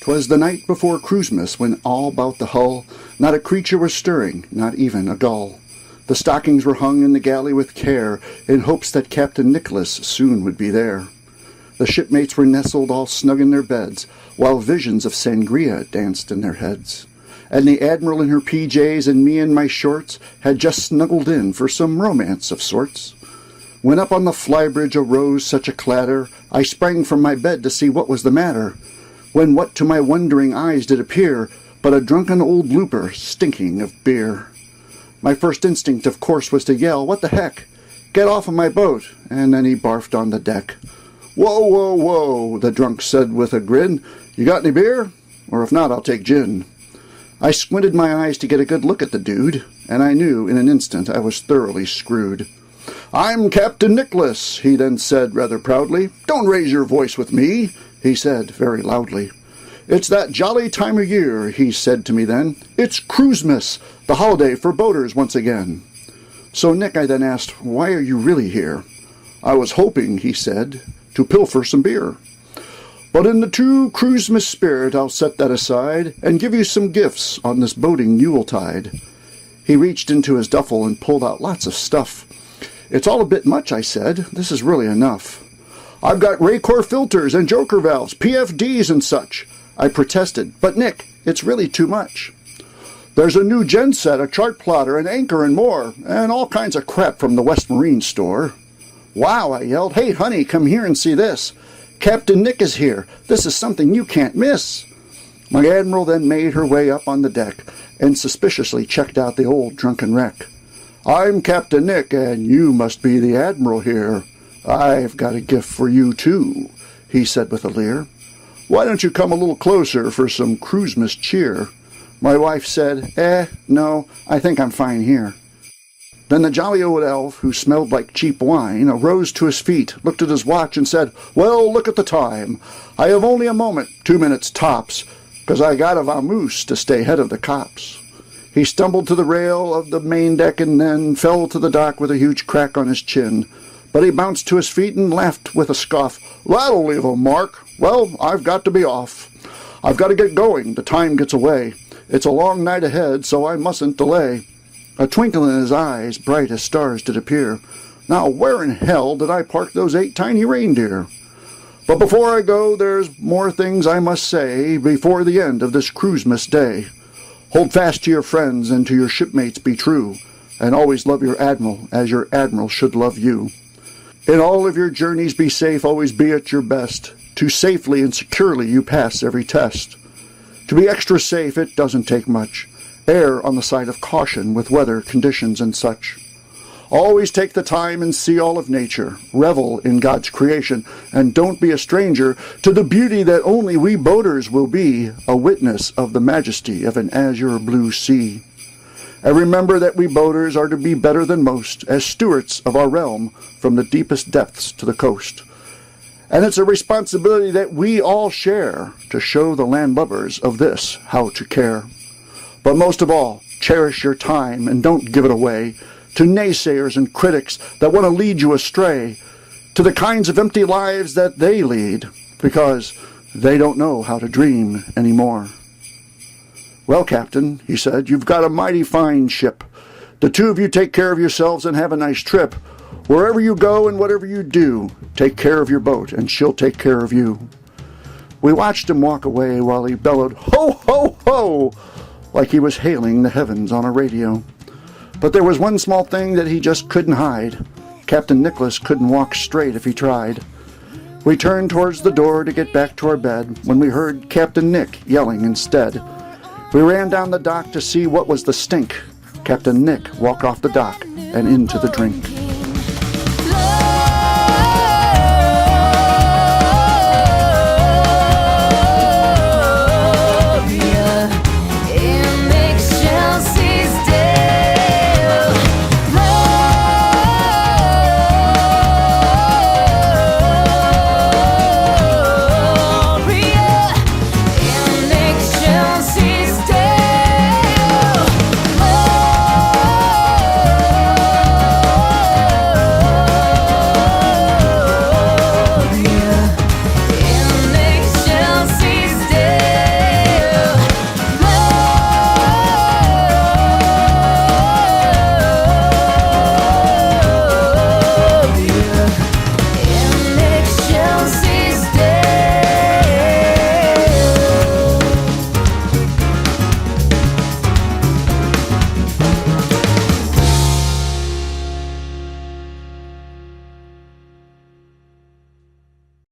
'Twas the night before Christmas, when all about the hull not a creature was stirring, not even a gull. The stockings were hung in the galley with care, in hopes that Captain Nicholas soon would be there. The shipmates were nestled all snug in their beds, while visions of sangria danced in their heads. And the Admiral in her PJs and me in my shorts had just snuggled in for some romance of sorts. When up on the flybridge arose such a clatter, I sprang from my bed to see what was the matter, when what to my wondering eyes did appear but a drunken old looper stinking of beer. My first instinct, of course, was to yell, "What the heck? Get off of my boat!" And then he barfed on the deck. "Whoa, whoa, whoa," the drunk said with a grin. "You got any beer? Or if not, I'll take gin." I squinted my eyes to get a good look at the dude, and I knew in an instant I was thoroughly screwed. "I'm Captain Nicholas," he then said rather proudly. "Don't raise your voice with me," he said very loudly. "It's that jolly time of year," he said to me then. "It's Cruisemas, the holiday for boaters once again." So Nick, I then asked, "Why are you really here?" "I was hoping," he said, "to pilfer some beer. But in the true Cruisemas spirit, I'll set that aside and give you some gifts on this boating Yuletide." He reached into his duffel and pulled out lots of stuff. "It's all a bit much," I said. "This is really enough." "I've got Raycor filters and joker valves, PFDs and such," I protested. "But Nick, it's really too much." "There's a new genset, a chart plotter, an anchor and more, and all kinds of crap from the West Marine store." "Wow," I yelled. "Hey, honey, come here and see this. Captain Nick is here. This is something you can't miss." My Admiral then made her way up on the deck and suspiciously checked out the old drunken wreck. "I'm Captain Nick, and you must be the Admiral here. I've got a gift for you, too," he said with a leer. "Why don't you come a little closer for some Cruisemas cheer?" My wife said, no, I think I'm fine here." Then the jolly old elf, who smelled like cheap wine, arose to his feet, looked at his watch, and said, "Well, look at the time. I have only a moment, 2 minutes tops, 'cause I got a vamoose to stay ahead of the cops." He stumbled to the rail of the main deck and then fell to the dock with a huge crack on his chin. But he bounced to his feet and laughed with a scoff. "That'll leave a mark. Well, I've got to be off. I've got to get going. The time gets away. It's a long night ahead, so I mustn't delay." A twinkle in his eyes, bright as stars, did appear. "Now, where in hell did I park those 8 tiny reindeer? But before I go, there's more things I must say before the end of this Cruisemas day. Hold fast to your friends and to your shipmates be true, and always love your Admiral as your Admiral should love you. In all of your journeys be safe, always be at your best. To safely and securely you pass every test. To be extra safe, it doesn't take much. Err on the side of caution with weather conditions and such. Always take the time and see all of nature. Revel in God's creation, and don't be a stranger to the beauty that only we boaters will be, a witness of the majesty of an azure blue sea. And remember that we boaters are to be better than most, as stewards of our realm from the deepest depths to the coast. And it's a responsibility that we all share to show the landlubbers of this how to care. But most of all, cherish your time and don't give it away to naysayers and critics that want to lead you astray, to the kinds of empty lives that they lead, because they don't know how to dream anymore. "Well, Captain," he said, "you've got a mighty fine ship. The 2 of you take care of yourselves and have a nice trip. Wherever you go and whatever you do, take care of your boat and she'll take care of you." We watched him walk away while he bellowed, "Ho, ho, ho!" like he was hailing the heavens on a radio. But there was one small thing that he just couldn't hide. Captain Nicholas couldn't walk straight if he tried. We turned towards the door to get back to our bed when we heard Captain Nick yelling instead. We ran down the dock to see what was the stink. Captain Nick walked off the dock and into the drink.